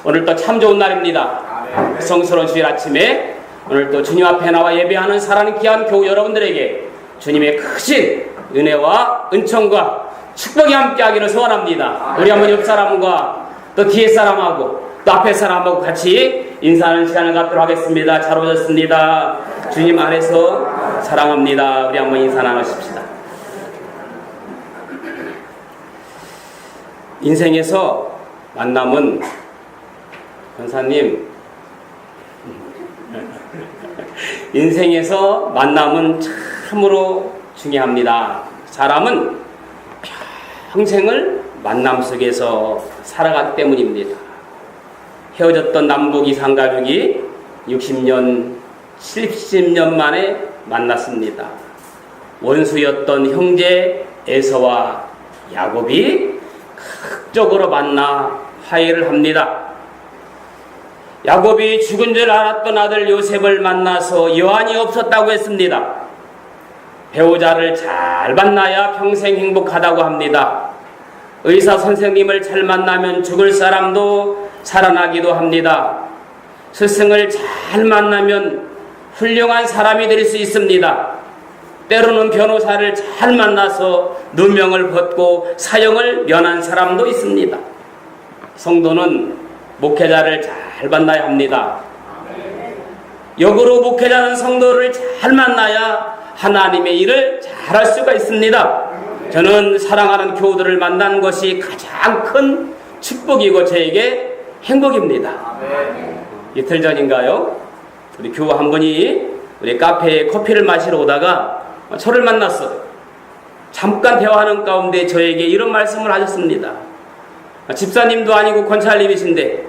오늘 또 참 좋은 날입니다. 성스러운 주일 아침에 오늘 또 주님 앞에 나와 예배하는 사랑하는 귀한 교우 여러분들에게 주님의 크신 은혜와 은총과 축복이 함께하기를 소원합니다. 우리 한번 옆 사람과 또 뒤에 사람하고 또 앞에 사람하고 같이 인사하는 시간을 갖도록 하겠습니다. 잘 오셨습니다. 주님 안에서 사랑합니다. 우리 한번 인사 나누십시다. 인생에서 만남은 권사님 인생에서 만남은 참으로 중요합니다. 사람은 평생을 만남 속에서 살아가기 때문입니다. 헤어졌던 남북 이산가족이 60년, 70년 만에 만났습니다. 원수였던 형제 에서와 야곱이 극적으로 만나 화해를 합니다. 야곱이 죽은 줄 알았던 아들 요셉을 만나서 여한이 없었다고 했습니다. 배우자를 잘 만나야 평생 행복하다고 합니다. 의사 선생님을 잘 만나면 죽을 사람도 살아나기도 합니다. 스승을 잘 만나면 훌륭한 사람이 될 수 있습니다. 때로는 변호사를 잘 만나서 누명을 벗고 사형을 면한 사람도 있습니다. 성도는 목회자를 잘 만나야 합니다. 역으로 목회자는 성도를 잘 만나야 하나님의 일을 잘할 수가 있습니다. 저는 사랑하는 교우들을 만난 것이 가장 큰 축복이고 저에게 행복입니다. 이틀 전인가요? 우리 교우 한 분이 우리 카페에 커피를 마시러 오다가 저를 만났어요. 잠깐 대화하는 가운데 저에게 이런 말씀을 하셨습니다. 집사님도 아니고 권찰님이신데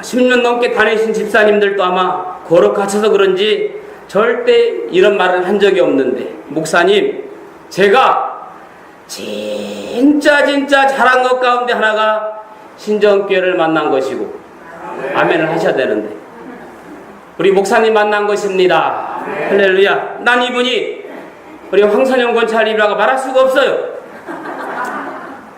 10년 넘게 다니신 집사님들도 아마 거룩하셔서 그런지 절대 이런 말을 한 적이 없는데, 목사님, 제가 진짜 잘한 것 가운데 하나가 신정교회를 만난 것이고 아멘을 하셔야 되는데 우리 목사님 만난 것입니다. 할렐루야. 난 이분이 우리 황선영 권찰님이라고 말할 수가 없어요.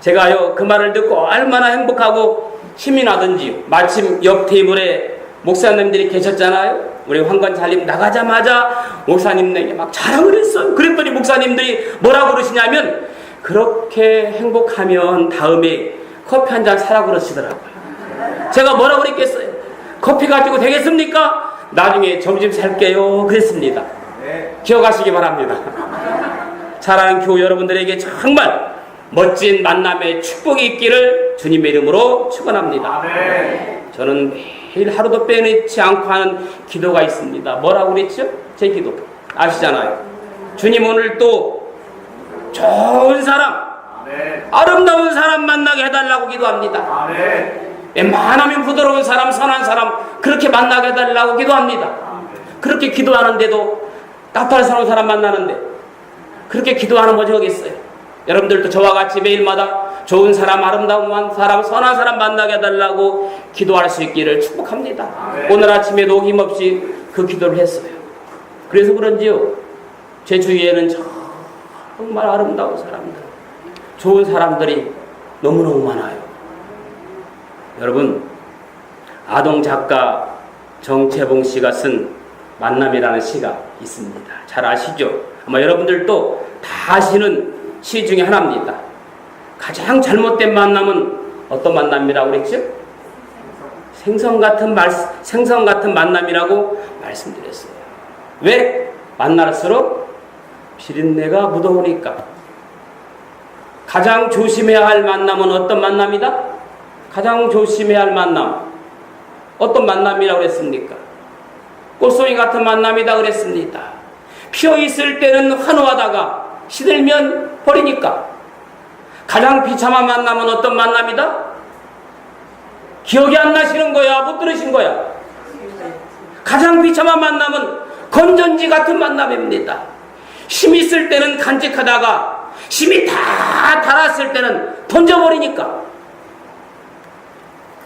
제가요 그 말을 듣고 얼마나 행복하고 힘이 나든지요. 마침 옆 테이블에 목사님들이 계셨잖아요. 우리 황권찰님 나가자마자 목사님에게 막 자랑을 했어요. 그랬더니 목사님들이 뭐라고 그러시냐면 그렇게 행복하면 다음에 커피 한 잔 사라고 그러시더라고요. 제가 뭐라고 그랬겠어요? 커피 가지고 되겠습니까? 나중에 점심 살게요 그랬습니다. 기억하시기 바랍니다. 사랑하는 교우 여러분들에게 정말 멋진 만남의 축복이 있기를 주님의 이름으로 축원합니다. 저는 매일 하루도 빼놓지 않고 하는 기도가 있습니다. 뭐라고 그랬죠? 제 기도 아시잖아요. 주님 오늘 또 좋은 사람, 아름다운 사람 만나게 해달라고 기도합니다. 웬만하면 부드러운 사람, 선한 사람 그렇게 만나게 해달라고 기도합니다. 그렇게 기도하는데도 까탈스러운 사람 만나는데 그렇게 기도하는 거 저겠어요? 여러분들도 저와 같이 매일마다 좋은 사람, 아름다운 사람, 선한 사람 만나게 해달라고 기도할 수 있기를 축복합니다. 오늘 아침에도 힘없이 그 기도를 했어요. 그래서 그런지요, 제 주위에는 정말 아름다운 사람들, 좋은 사람들이 너무너무 많아요. 여러분, 아동 작가 정채봉 씨가 쓴 만남이라는 시가 있습니다. 잘 아시죠? 아마 여러분들도 다 아시는 시 중에 하나입니다. 가장 잘못된 만남은 어떤 만남이라고 그랬죠? 생선 같은 만남이라고 말씀드렸어요. 왜? 만날수록 비린내가 묻어오니까. 가장 조심해야 할 만남은 어떤 만남이다? 가장 조심해야 할 만남 어떤 만남이라고 그랬습니까? 꽃송이 같은 만남이다 그랬습니다. 피어있을 때는 환호하다가 시들면 버리니까. 가장 비참한 만남은 어떤 만남이다? 기억이 안 나시는 거야? 못 들으신 거야? 가장 비참한 만남은 건전지 같은 만남입니다. 힘이 있을 때는 간직하다가 힘이 다 닳았을 때는 던져버리니까.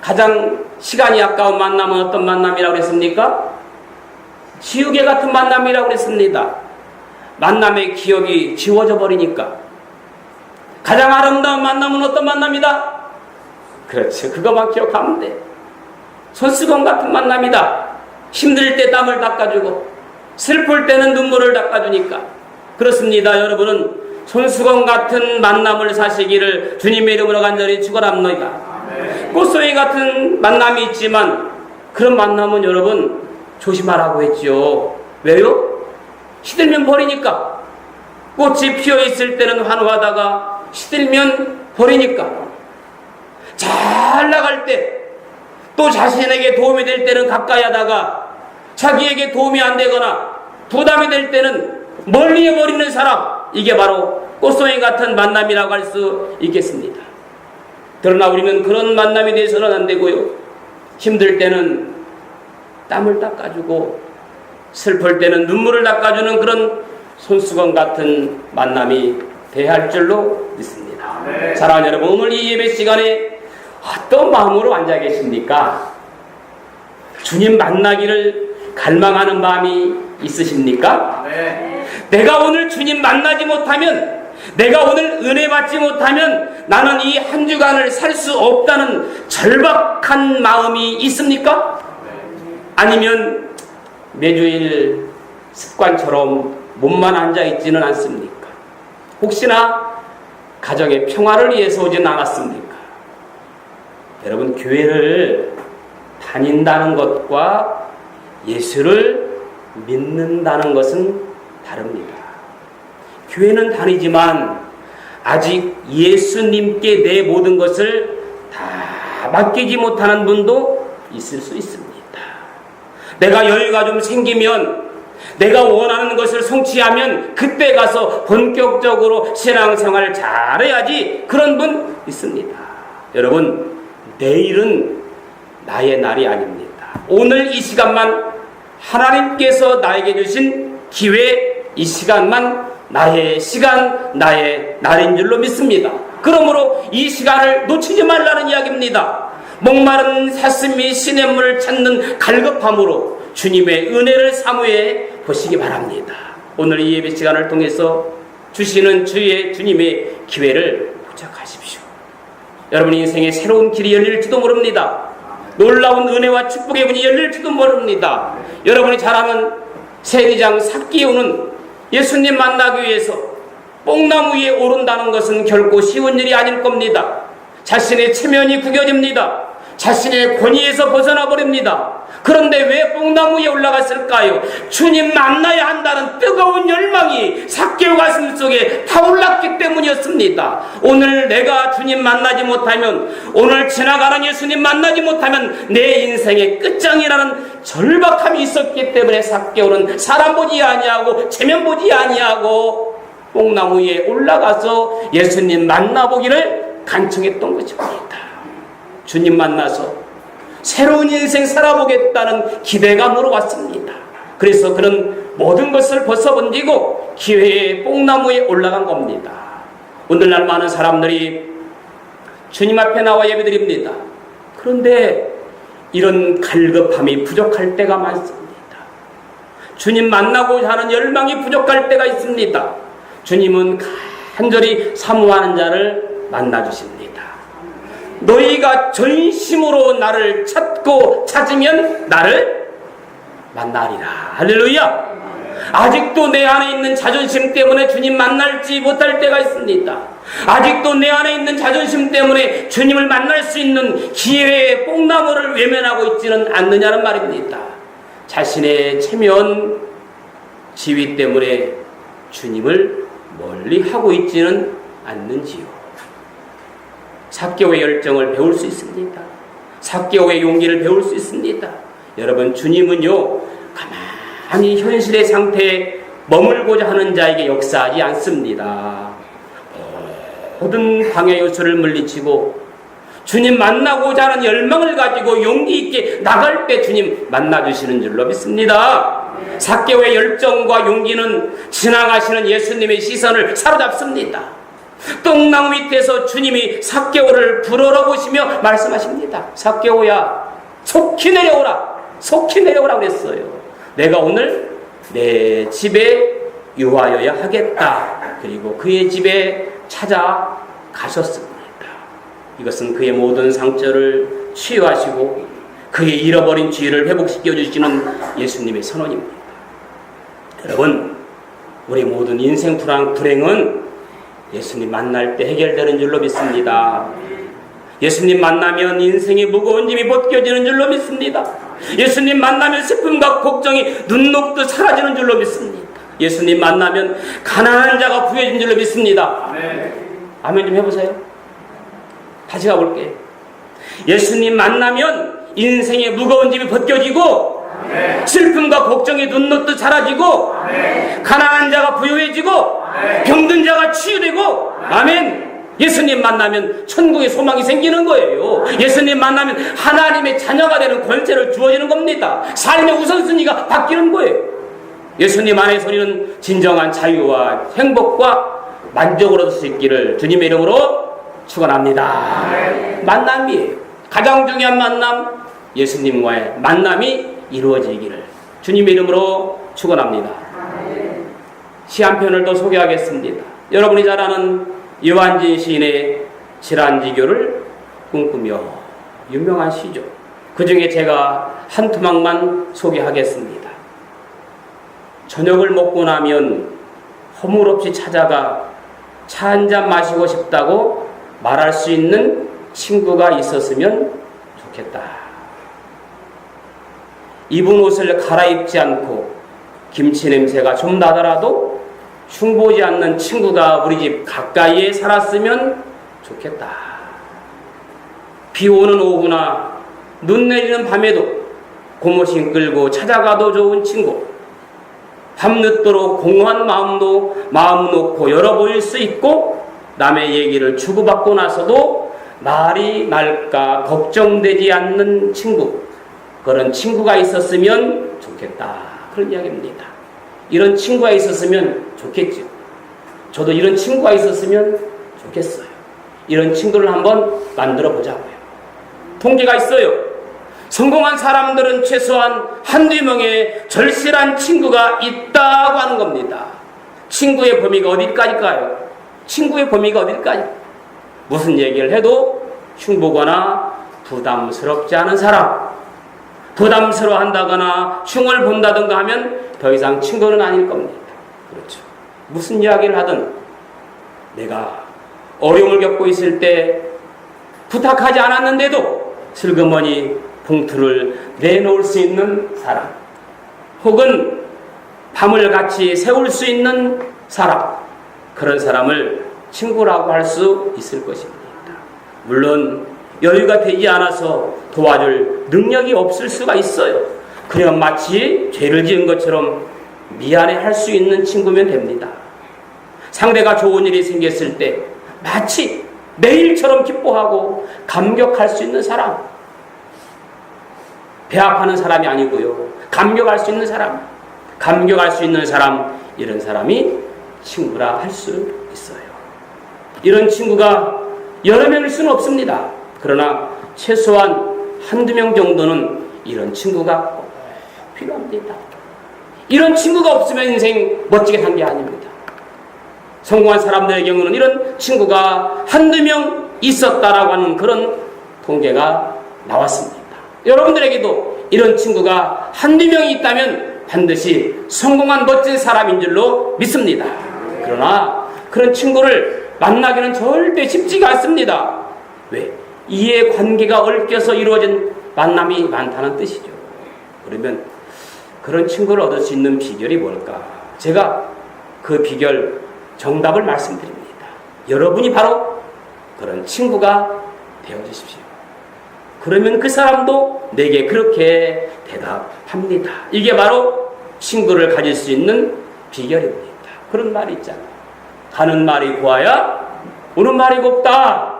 가장 시간이 아까운 만남은 어떤 만남이라고 그랬습니까? 지우개 같은 만남이라고 그랬습니다. 만남의 기억이 지워져 버리니까. 가장 아름다운 만남은 어떤 만남이다? 그렇죠. 그것만 기억하면 돼. 손수건 같은 만남이다. 힘들 때 땀을 닦아주고 슬플 때는 눈물을 닦아주니까. 그렇습니다. 여러분은 손수건 같은 만남을 사시기를 주님의 이름으로 간절히 축원합니다. 꽃송이 같은 만남이 있지만 그런 만남은 여러분 조심하라고 했죠. 왜요? 시들면 버리니까. 꽃이 피어있을 때는 환호하다가 시들면 버리니까. 잘 나갈 때, 또 자신에게 도움이 될 때는 가까이 하다가 자기에게 도움이 안 되거나 부담이 될 때는 멀리 해버리는 사람, 이게 바로 꽃송이 같은 만남이라고 할 수 있겠습니다. 그러나 우리는 그런 만남이 돼서는 안 되고요. 힘들 때는 땀을 닦아주고 슬플 때는 눈물을 닦아주는 그런 손수건 같은 만남이 돼야 할 줄로 믿습니다. 네. 사랑하는 여러분, 오늘 이 예배 시간에 어떤 마음으로 앉아 계십니까? 주님 만나기를 갈망하는 마음이 있으십니까? 네. 내가 오늘 주님 만나지 못하면, 내가 오늘 은혜 받지 못하면 나는 이 한 주간을 살 수 없다는 절박한 마음이 있습니까? 아니면 매주일 습관처럼 몸만 앉아있지는 않습니까? 혹시나 가정의 평화를 위해서 오진 않았습니까? 여러분, 교회를 다닌다는 것과 예수를 믿는다는 것은 다릅니다. 교회는 다니지만 아직 예수님께 내 모든 것을 다 맡기지 못하는 분도 있을 수 있습니다. 내가 여유가 좀 생기면, 내가 원하는 것을 성취하면 그때 가서 본격적으로 신앙생활을 잘해야지, 그런 분 있습니다. 여러분, 내일은 나의 날이 아닙니다. 오늘 이 시간만 하나님께서 나에게 주신 기회, 이 시간만 나의 시간, 나의 날인 줄로 믿습니다. 그러므로 이 시간을 놓치지 말라는 이야기입니다. 목마른 사슴이 시냇물을 찾는 갈급함으로 주님의 은혜를 사모해 보시기 바랍니다. 오늘 이 예배 시간을 통해서 주시는 주님의 기회를 포착하십시오. 여러분 인생에 새로운 길이 열릴지도 모릅니다. 놀라운 은혜와 축복의 문이 열릴지도 모릅니다. 여러분이 잘 아는 세리장 삭개오는 예수님 만나기 위해서 뽕나무 위에 오른다는 것은 결코 쉬운 일이 아닐 겁니다. 자신의 체면이 구겨집니다. 자신의 권위에서 벗어나 버립니다. 그런데 왜 뽕나무 위에 올라갔을까요? 주님 만나야 한다는 뜨거운 열망이 삭개오 가슴 속에 타올랐기 때문이었습니다. 오늘 내가 주님 만나지 못하면, 오늘 지나가는 예수님 만나지 못하면 내 인생의 끝장이라는 절박함이 있었기 때문에 삭개오는 사람 보지 아니하고 체면 보지 아니하고 뽕나무 위에 올라가서 예수님 만나보기를 간청했던 것입니다. 주님 만나서 새로운 인생 살아보겠다는 기대감으로 왔습니다. 그래서 그런 모든 것을 벗어던지고 기회의 뽕나무에 올라간 겁니다. 오늘날 많은 사람들이 주님 앞에 나와 예배드립니다. 그런데 이런 갈급함이 부족할 때가 많습니다. 주님 만나고자 하는 열망이 부족할 때가 있습니다. 주님은 간절히 사모하는 자를 만나주십니다. 너희가 전심으로 나를 찾고 찾으면 나를 만나리라. 할렐루야. 아직도 내 안에 있는 자존심 때문에 주님 만날지 못할 때가 있습니다. 아직도 내 안에 있는 자존심 때문에 주님을 만날 수 있는 기회의 뽕나무를 외면하고 있지는 않느냐는 말입니다. 자신의 체면, 지위 때문에 주님을 멀리 하고 있지는 않는지요. 삭개오의 열정을 배울 수 있습니다. 삭개오의 용기를 배울 수 있습니다. 여러분, 주님은요, 가만히 현실의 상태에 머물고자 하는 자에게 역사하지 않습니다. 모든 방해 요소를 물리치고 주님 만나고자 하는 열망을 가지고 용기 있게 나갈 때 주님 만나주시는 줄로 믿습니다. 삭개오의 열정과 용기는 지나가시는 예수님의 시선을 사로잡습니다. 똥나무 밑에서 주님이 삭개오를 불어러보시며 말씀하십니다. 삭개오야, 속히 내려오라. 속히 내려오라 그랬어요. 내가 오늘 내 집에 유하여야 하겠다. 그리고 그의 집에 찾아가셨습니다. 이것은 그의 모든 상처를 치유하시고 그의 잃어버린 지혜를 회복시켜 주시는 예수님의 선언입니다. 여러분, 우리 모든 인생 불행은 예수님 만날 때 해결되는 줄로 믿습니다. 예수님 만나면 인생의 무거운 짐이 벗겨지는 줄로 믿습니다. 예수님 만나면 슬픔과 걱정이 눈 녹듯 사라지는 줄로 믿습니다. 예수님 만나면 가난한 자가 부여진 줄로 믿습니다. 아멘 좀 해보세요. 다시 가볼게요. 예수님 만나면 인생의 무거운 짐이 벗겨지고 슬픔과 걱정이 눈 녹듯 사라지고 가난한 자가 부유해지고 병든 자가 치유되고 아멘. 예수님 만나면 천국의 소망이 생기는 거예요. 예수님 만나면 하나님의 자녀가 되는 권세를 주어지는 겁니다. 삶의 우선순위가 바뀌는 거예요. 예수님 안에서 우리는 진정한 자유와 행복과 만족을 얻을 수 있기를 주님의 이름으로 축원합니다. 만남이에요. 가장 중요한 만남, 예수님과의 만남이 이루어지기를 주님의 이름으로 축원합니다. 시 한 편을 더 소개하겠습니다. 여러분이 잘 아는 요한진 시인의 질환지교를 꿈꾸며 유명한 시죠. 그 중에 제가 한 토막만 소개하겠습니다. 저녁을 먹고 나면 허물없이 찾아가 차 한잔 마시고 싶다고 말할 수 있는 친구가 있었으면 좋겠다. 입은 옷을 갈아입지 않고 김치 냄새가 좀 나더라도 흉보지 않는 친구가 우리 집 가까이에 살았으면 좋겠다. 비 오는 오후나 눈 내리는 밤에도 고무신 끌고 찾아가도 좋은 친구. 밤늦도록 공허한 마음도 마음 놓고 열어보일 수 있고 남의 얘기를 주고받고 나서도 말이 날까 걱정되지 않는 친구. 그런 친구가 있었으면 좋겠다. 그런 이야기입니다. 이런 친구가 있었으면 좋겠죠. 저도 이런 친구가 있었으면 좋겠어요. 이런 친구를 한번 만들어 보자고요. 통계가 있어요. 성공한 사람들은 최소한 한두 명의 절실한 친구가 있다고 하는 겁니다. 친구의 범위가 어디까지일까요? 친구의 범위가 어디까지? 무슨 얘기를 해도 흉보거나 부담스럽지 않은 사람, 부담스러워 한다거나 흉을 본다든가 하면 더 이상 친구는 아닐 겁니다. 그렇죠. 무슨 이야기를 하든 내가 어려움을 겪고 있을 때 부탁하지 않았는데도 슬그머니 봉투를 내놓을 수 있는 사람, 혹은 밤을 같이 세울 수 있는 사람, 그런 사람을 친구라고 할 수 있을 것입니다. 물론 여유가 되지 않아서 도와줄 능력이 없을 수가 있어요. 그냥 마치 죄를 지은 것처럼 미안해 할 수 있는 친구면 됩니다. 상대가 좋은 일이 생겼을 때 마치 내일처럼 기뻐하고 감격할 수 있는 사람, 배합하는 사람이 아니고요. 감격할 수 있는 사람, 감격할 수 있는 사람, 이런 사람이 친구라 할 수 있어요. 이런 친구가 여러 명일 수는 없습니다. 그러나 최소한 한두 명 정도는 이런 친구가 꼭 필요합니다. 이런 친구가 없으면 인생 멋지게 산 게 아닙니다. 성공한 사람들의 경우는 이런 친구가 한두 명 있었다라고 하는 그런 통계가 나왔습니다. 여러분들에게도 이런 친구가 한두 명이 있다면 반드시 성공한 멋진 사람인 줄로 믿습니다. 그러나 그런 친구를 만나기는 절대 쉽지가 않습니다. 왜? 이해관계가 얽혀서 이루어진 만남이 많다는 뜻이죠. 그러면 그런 친구를 얻을 수 있는 비결이 뭘까? 제가 그 비결 정답을 말씀드립니다. 여러분이 바로 그런 친구가 되어주십시오. 그러면 그 사람도 내게 그렇게 대답합니다. 이게 바로 친구를 가질 수 있는 비결입니다. 그런 말이 있잖아요. 가는 말이 고와야 오는 말이 곱다.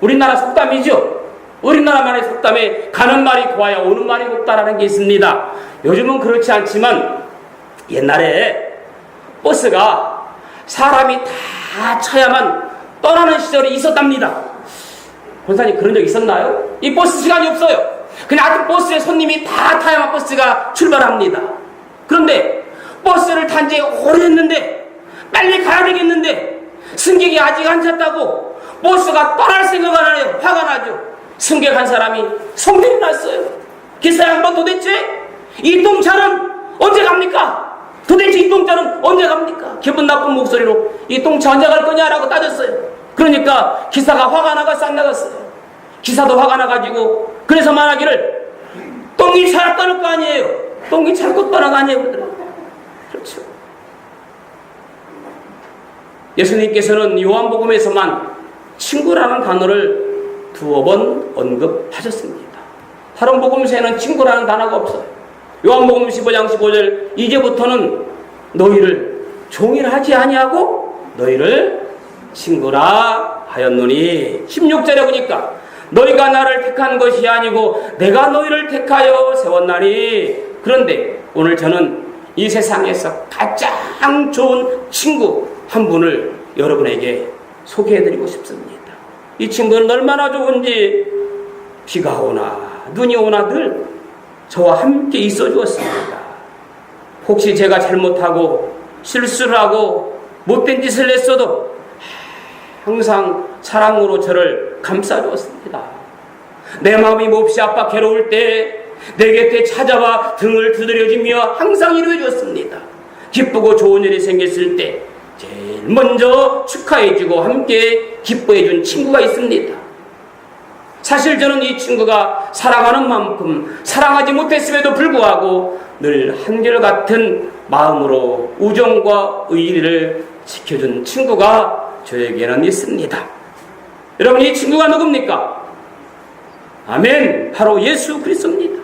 우리나라 속담이죠. 우리나라 말의 속담에 가는 말이 고와야 오는 말이 곱다라는 게 있습니다. 요즘은 그렇지 않지만 옛날에 버스가 사람이 다 차야만 떠나는 시절이 있었답니다. 권사님 그런 적 있었나요? 이 버스 시간이 없어요. 그냥 아직 버스에 손님이 다 타야만 버스가 출발합니다. 그런데 버스를 탄 지 오래됐는데 빨리 가야 되겠는데 승객이 아직 안 찼다고 버스가 떠날 생각을 안 해요. 화가 나죠. 승객 한 사람이 성질이 났어요. 기사 양반 도대체 이 똥차는 언제 갑니까? 도대체 이 똥차는 언제 갑니까? 기분 나쁜 목소리로 이 똥차 언제 갈 거냐라고 따졌어요. 그러니까 기사가 화가 나가서 안 나갔어요. 기사도 화가 나가지고 그래서 말하기를 똥이 잘 떠날 거 아니에요. 똥이 잘못 떠날 거 아니에요. 그렇죠. 예수님께서는 요한복음에서만 친구라는 단어를 2번 언급하셨습니다. 다른 복음서에는 친구라는 단어가 없어요. 요한복음 15장 15절 이제부터는 너희를 종일하지 아니하고 너희를 친구라 하였노니 16절에 보니까 너희가 나를 택한 것이 아니고 내가 너희를 택하여 세웠나니. 그런데 오늘 저는 이 세상에서 가장 좋은 친구 한 분을 여러분에게 소개해드리고 싶습니다. 이 친구는 얼마나 좋은지 비가 오나 눈이 오나 늘 저와 함께 있어 주었습니다. 혹시 제가 잘못하고 실수를 하고 못된 짓을 했어도 항상 사랑으로 저를 감싸 주었습니다. 내 마음이 몹시 아파 괴로울 때 내 곁에 찾아와 등을 두드려주며 항상 이루어 주었습니다. 기쁘고 좋은 일이 생겼을 때 제일 먼저 축하해주고 함께 기뻐해준 친구가 있습니다. 사실 저는 이 친구가 사랑하는 만큼 사랑하지 못했음에도 불구하고 늘 한결같은 마음으로 우정과 의리를 지켜준 친구가 저에게는 있습니다. 여러분, 이 친구가 누굽니까? 아멘. 바로 예수 그리스도입니다.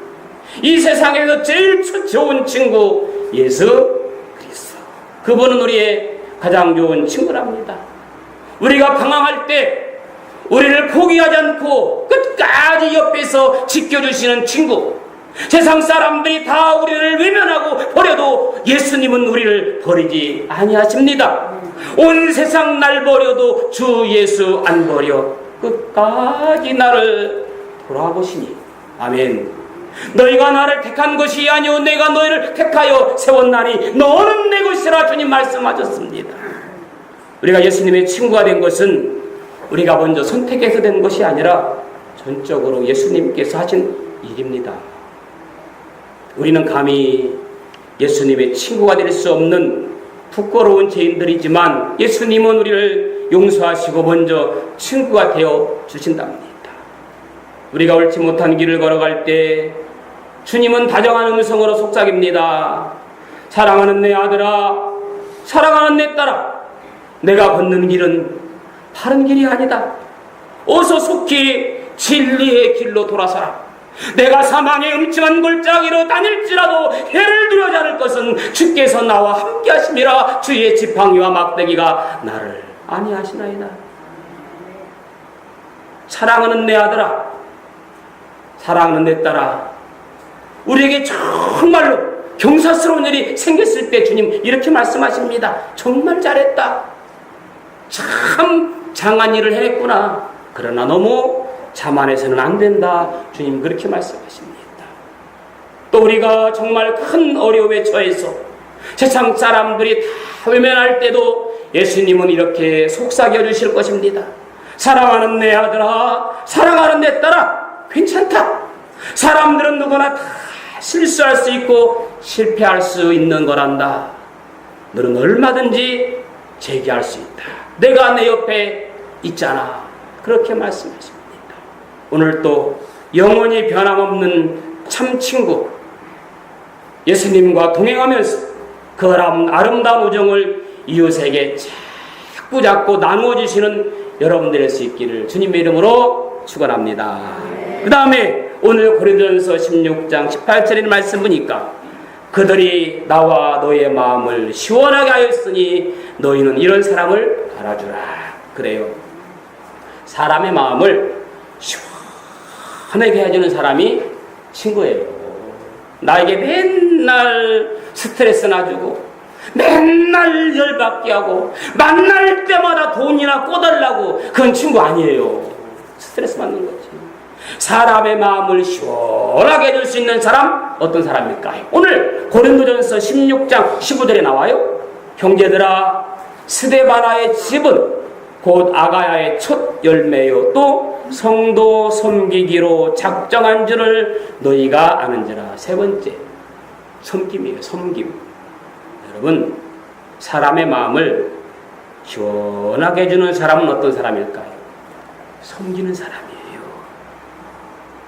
이 세상에서 제일 좋은 친구 예수 그리스도. 그분은 우리의 가장 좋은 친구랍니다. 우리가 방황할 때 우리를 포기하지 않고 끝까지 옆에서 지켜주시는 친구. 세상 사람들이 다 우리를 외면하고 버려도 예수님은 우리를 버리지 아니하십니다. 온 세상 날 버려도 주 예수 안 버려 끝까지 나를 돌아보시니. 아멘. 너희가 나를 택한 것이 아니오 내가 너희를 택하여 세웠나니 너는 내 것이라 주님 말씀하셨습니다. 우리가 예수님의 친구가 된 것은 우리가 먼저 선택해서 된 것이 아니라 전적으로 예수님께서 하신 일입니다. 우리는 감히 예수님의 친구가 될 수 없는 부끄러운 죄인들이지만 예수님은 우리를 용서하시고 먼저 친구가 되어 주신답니다. 우리가 옳지 못한 길을 걸어갈 때 주님은 다정한 음성으로 속삭입니다. 사랑하는 내 아들아, 사랑하는 내 딸아, 내가 걷는 길은 바른 길이 아니다. 어서 속히 진리의 길로 돌아서라. 내가 사망의 음침한 골짜기로 다닐지라도 해를 두려워하지 않을 것은 주께서 나와 함께 하심이라. 주의 지팡이와 막대기가 나를 안위하시나이다. 사랑하는 내 아들아, 사랑하는 내 딸아, 우리에게 정말로 경사스러운 일이 생겼을 때 주님 이렇게 말씀하십니다. 정말 잘했다. 참 장한 일을 했구나. 그러나 너무 자만해서는 안 된다. 주님 그렇게 말씀하십니다. 또 우리가 정말 큰 어려움에 처해서 세상 사람들이 다 외면할 때도 예수님은 이렇게 속삭여 주실 것입니다. 사랑하는 내 아들아, 사랑하는 내 딸아, 괜찮다. 사람들은 누구나 다 실수할 수 있고 실패할 수 있는 거란다. 너는 얼마든지 재기할 수 있다. 내가 내 옆에 있잖아. 그렇게 말씀하십니다. 오늘 또 영원히 변함없는 참 친구 예수님과 동행하면서 그 아름다운 우정을 이웃에게 자꾸 자꾸 나누어 주시는 여러분들 될 수 있기를 주님의 이름으로 축원합니다. 그 다음에 오늘 고린도전서 16장 18절의 말씀 보니까 그들이 나와 너의 마음을 시원하게 하였으니 너희는 이런 사람을 알아주라. 그래요. 사람의 마음을 시원하게 해주는 사람이 친구예요. 나에게 맨날 스트레스나 주고 맨날 열받게 하고 만날 때마다 돈이나 꿔달라고, 그건 친구 아니에요. 스트레스 받는 거지. 사람의 마음을 시원하게 해줄 수 있는 사람, 어떤 사람일까? 오늘 고린도전서 16장 15절에 나와요. 형제들아, 스데바나의 집은 곧 아가야의 첫 열매요 또 성도 섬기기로 작정한 줄을 너희가 아는지라. 세 번째, 섬김이에요. 섬김. 여러분, 사람의 마음을 시원하게 해주는 사람은 어떤 사람일까요? 섬기는 사람이에요.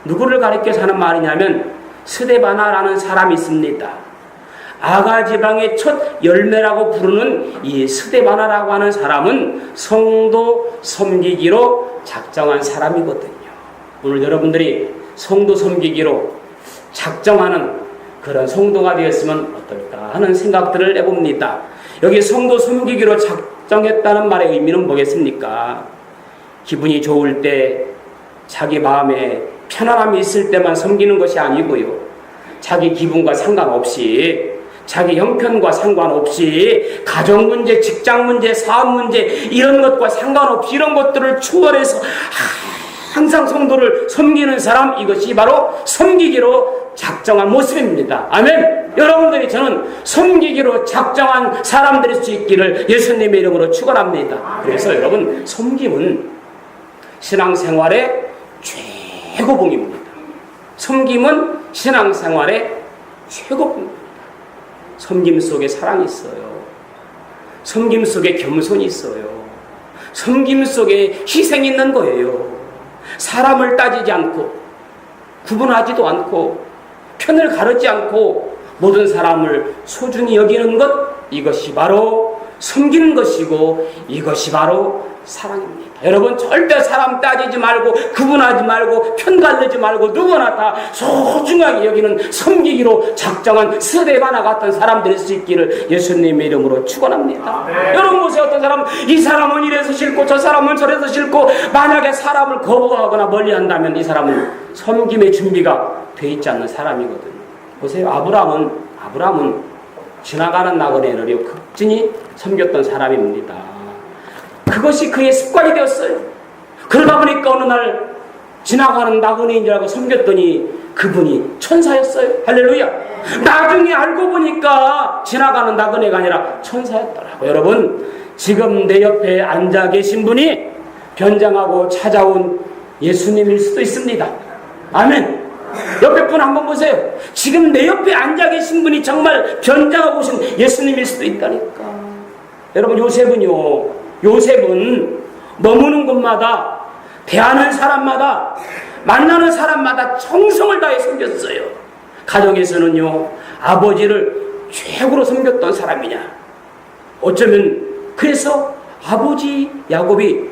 누구를 가리켜서 하는 말이냐면 스데바나라는 사람이 있습니다. 아가지방의 첫 열매라고 부르는 이 스데바나라고 하는 사람은 성도 섬기기로 작정한 사람이거든요. 오늘 여러분들이 성도 섬기기로 작정하는 그런 성도가 되었으면 어떨까 하는 생각들을 해봅니다. 여기 성도 섬기기로 작정했다는 말의 의미는 뭐겠습니까? 기분이 좋을 때, 자기 마음에 편안함이 있을 때만 섬기는 것이 아니고요. 자기 기분과 상관없이, 자기 형편과 상관없이, 가정 문제, 직장 문제, 사업 문제, 이런 것과 상관없이 이런 것들을 초월해서 항상 성도를 섬기는 사람, 이것이 바로 섬기기로 작정한 모습입니다. 아멘. 여러분들이 저는 섬기기로 작정한 사람들일 수 있기를 예수님의 이름으로 축원합니다. 그래서 여러분, 섬김은 신앙생활의 최고봉입니다. 섬김은 신앙생활의 최고봉입니다. 섬김 속에 사랑이 있어요. 섬김 속에 겸손이 있어요. 섬김 속에 희생이 있는 거예요. 사람을 따지지 않고, 구분하지도 않고, 편을 가르지 않고 모든 사람을 소중히 여기는 것, 이것이 바로 섬기는 것이고 이것이 바로 사랑입니다. 여러분, 절대 사람 따지지 말고 구분하지 말고 편 가르지 말고 누구나 다 소중하게 여기는 섬기기로 작정한 스데바나 같은 사람들일 수 있기를 예수님의 이름으로 축원합니다. 네. 여러분 보세요. 어떤 사람은 이 사람은 이래서 싫고 저 사람은 저래서 싫고, 만약에 사람을 거부하거나 멀리한다면 이 사람은 섬김의 준비가 돼 있지 않는 사람이거든요. 보세요. 아브라함은 지나가는 나그네를 극진히 섬겼던 사람입니다. 그것이 그의 습관이 되었어요. 그러다 보니까 어느 날 지나가는 나그네인 줄 알고 섬겼더니 그분이 천사였어요. 할렐루야. 나중에 알고 보니까 지나가는 나그네가 아니라 천사였더라고요. 여러분, 지금 내 옆에 앉아 계신 분이 변장하고 찾아온 예수님일 수도 있습니다. 아멘. 옆에 분 한번 보세요. 지금 내 옆에 앉아 계신 분이 정말 변장하고 오신 예수님일 수도 있다니까. 여러분, 요셉은 머무는 곳마다, 대하는 사람마다, 만나는 사람마다 정성을 다해 섬겼어요. 가정에서는요, 아버지를 최고로 섬겼던 사람이냐. 어쩌면 그래서 아버지 야곱이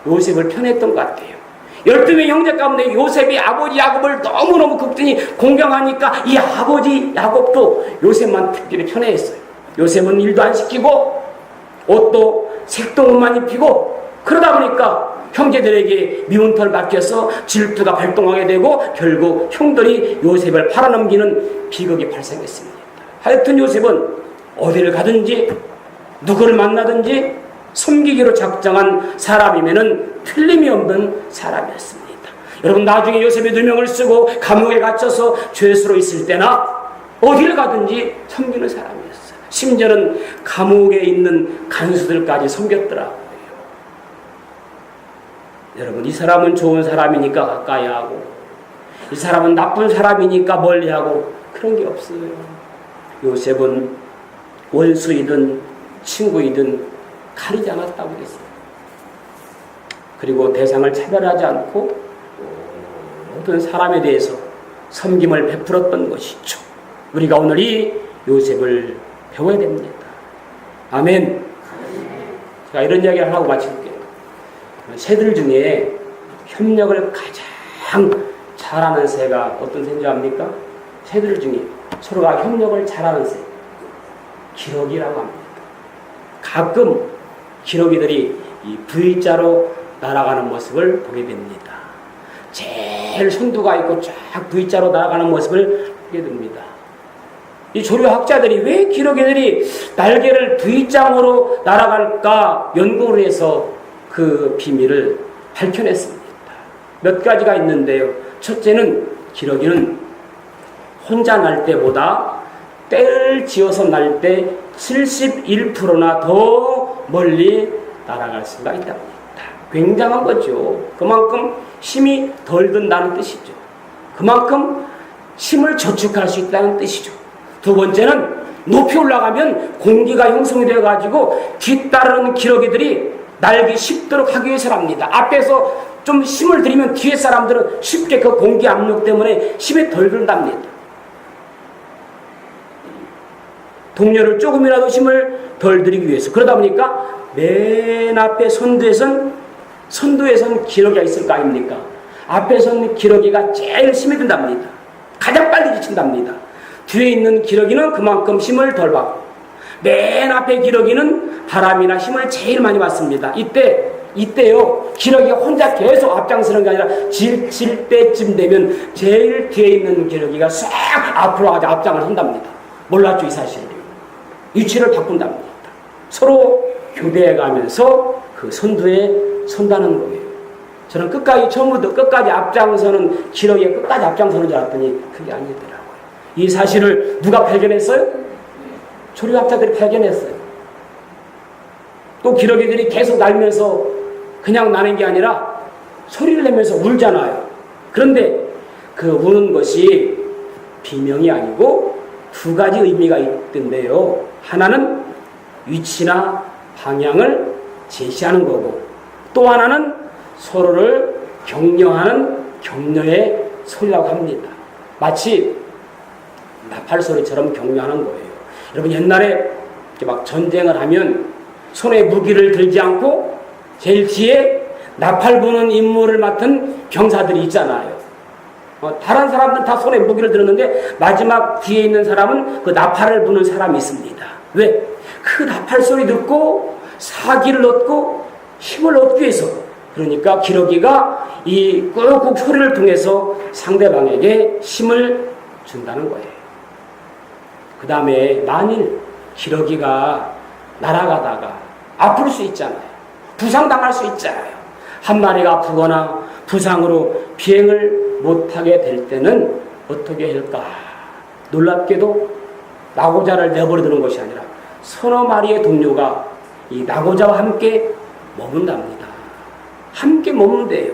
요셉을 편했던 것 같아요. 12명 형제 가운데 요셉이 아버지 야곱을 너무너무 극진히 공경하니까 이 아버지 야곱도 요셉만 특별히 편애했어요. 요셉은 일도 안 시키고 옷도 색도 옷만 입히고, 그러다 보니까 형제들에게 미운 털 박혀서 질투가 발동하게 되고 결국 형들이 요셉을 팔아넘기는 비극이 발생했습니다. 하여튼 요셉은 어디를 가든지 누구를 만나든지 섬기기로 작정한 사람이면은 틀림이 없는 사람이었습니다. 여러분, 나중에 요셉이 누명을 쓰고 감옥에 갇혀서 죄수로 있을 때나 어디를 가든지 섬기는 사람이었어요. 심지어는 감옥에 있는 간수들까지 섬겼더라고요. 여러분, 이 사람은 좋은 사람이니까 가까이 하고, 이 사람은 나쁜 사람이니까 멀리하고, 그런 게 없어요. 요셉은 원수이든 친구이든 가리지 않았다고 그랬어요. 그리고 대상을 차별하지 않고 모든 사람에 대해서 섬김을 베풀었던 것이죠. 우리가 오늘 이 요셉을 배워야 됩니다. 아멘. 제가 이런 이야기를 하고 마칠게요. 새들 중에 협력을 가장 잘하는 새가 어떤 새인지 압니까? 새들 중에 서로가 협력을 잘하는 새, 기러기라고 합니다. 가끔 기러기들이 이 V자로 날아가는 모습을 보게 됩니다. 제일 선두가 있고 쫙 V자로 날아가는 모습을 보게 됩니다. 이 조류학자들이 왜 기러기들이 날개를 V자로 날아갈까 연구를 해서 그 비밀을 밝혀냈습니다. 몇 가지가 있는데요. 첫째는 기러기는 혼자 날 때보다 떼를 지어서 날 때 71%나 더 멀리 날아갈 수가 있답니다. 굉장한 거죠. 그만큼 힘이 덜 든다는 뜻이죠. 그만큼 힘을 저축할 수 있다는 뜻이죠. 두 번째는 높이 올라가면 공기가 형성이 되어가지고 뒤따르는 기러기들이 날기 쉽도록 하기 위해서랍니다. 앞에서 좀 힘을 들이면 뒤에 사람들은 쉽게 그 공기 압력 때문에 힘이 덜 든답니다. 동료를 조금이라도 힘을 덜 들이기 위해서. 그러다 보니까 맨 앞에 선두에선 기러기가 있을 거 아닙니까? 앞에 선 기러기가 제일 힘이 든답니다. 가장 빨리 지친답니다. 뒤에 있는 기러기는 그만큼 힘을 덜 받고 맨 앞에 기러기는 바람이나 힘을 제일 많이 받습니다. 이때요 기러기가 혼자 계속 앞장서는 게 아니라 질 때쯤 되면 제일 뒤에 있는 기러기가 싹 앞으로 가서 앞장을 선답니다. 몰랐죠, 이 사실을. 위치를 바꾼답니다. 서로 교대해가면서 그 선두에 선다는 거예요. 저는 처음부터 끝까지 앞장서는 기러기가 끝까지 앞장서는 줄 알았더니 그게 아니더라고요. 이 사실을 누가 발견했어요? 조류학자들이 발견했어요. 또 기러기들이 계속 날면서 그냥 나는 게 아니라 소리를 내면서 울잖아요. 그런데 그 우는 것이 비명이 아니고 두 가지 의미가 있던데요. 하나는 위치나 방향을 제시하는 거고, 또 하나는 서로를 격려하는 격려의 소리라고 합니다. 마치 나팔 소리처럼 격려하는 거예요. 여러분, 옛날에 막 전쟁을 하면 손에 무기를 들지 않고 제일 뒤에 나팔 부는 임무를 맡은 병사들이 있잖아요. 다른 사람들은 다 손에 무기를 들었는데 마지막 뒤에 있는 사람은 그 나팔을 부는 사람이 있습니다. 왜? 그 나팔 소리 듣고 사기를 얻고 힘을 얻기 위해서. 그러니까 기러기가 이 꾹꾹 소리를 통해서 상대방에게 힘을 준다는 거예요. 그 다음에 만일 기러기가 날아가다가 아플 수 있잖아요. 부상당할 수 있잖아요. 한 마리가 아프거나 부상으로 비행을 못하게 될 때는 어떻게 할까? 놀랍게도 나고자를 내버려두는 것이 아니라 서너 마리의 동료가 이 나고자와 함께 머문답니다. 함께 머문대요.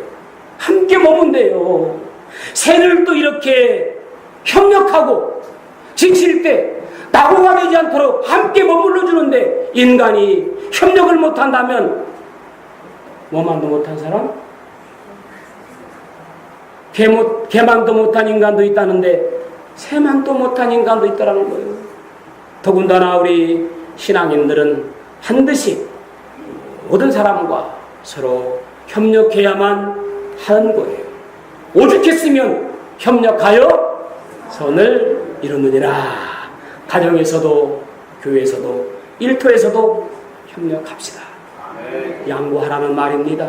함께 머문대요. 새들도 이렇게 협력하고 지칠 때 낙오가 되지 않도록 함께 머물러 주는데 인간이 협력을 못한다면 뭐만도 못한 사람? 개만도 못한 인간도 있다는데 새만도 못한 인간도 있다는 거예요. 더군다나 우리 신앙인들은 반드시 모든 사람과 서로 협력해야만 하는 거예요. 오죽했으면 협력하여 선을 이루느니라. 가정에서도 교회에서도 일터에서도 협력합시다. 양보하라는 말입니다.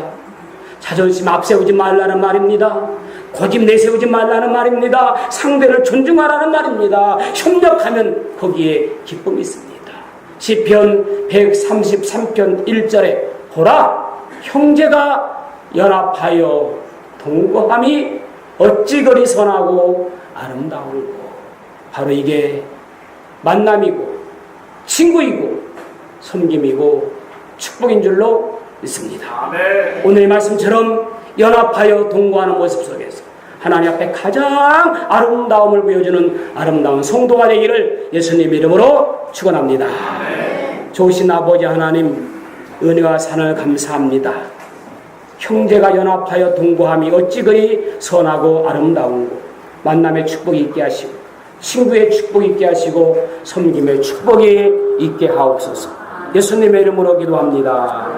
자존심 앞세우지 말라는 말입니다. 고집 내세우지 말라는 말입니다. 상대를 존중하라는 말입니다. 협력하면 거기에 기쁨이 있습니다. 시편 133편 1절에 보라, 형제가 연합하여 동거함이 어찌 그리 선하고 아름다울고. 바로 이게 만남이고 친구이고 섬김이고 축복인 줄로 믿습니다. 아멘. 오늘의 말씀처럼 연합하여 동거하는 모습 속에서 하나님 앞에 가장 아름다움을 보여주는 아름다운 성도가 되기를 예수님 이름으로 축원합니다. 아멘. 좋으신 아버지 하나님, 은혜와 산을 감사합니다. 형제가 연합하여 동거함이 어찌 그리 선하고 아름다운고. 만남의 축복이 있게 하시고 친구의 축복이 있게 하시고 섬김의 축복이 있게 하옵소서. 예수님의 이름으로 기도합니다.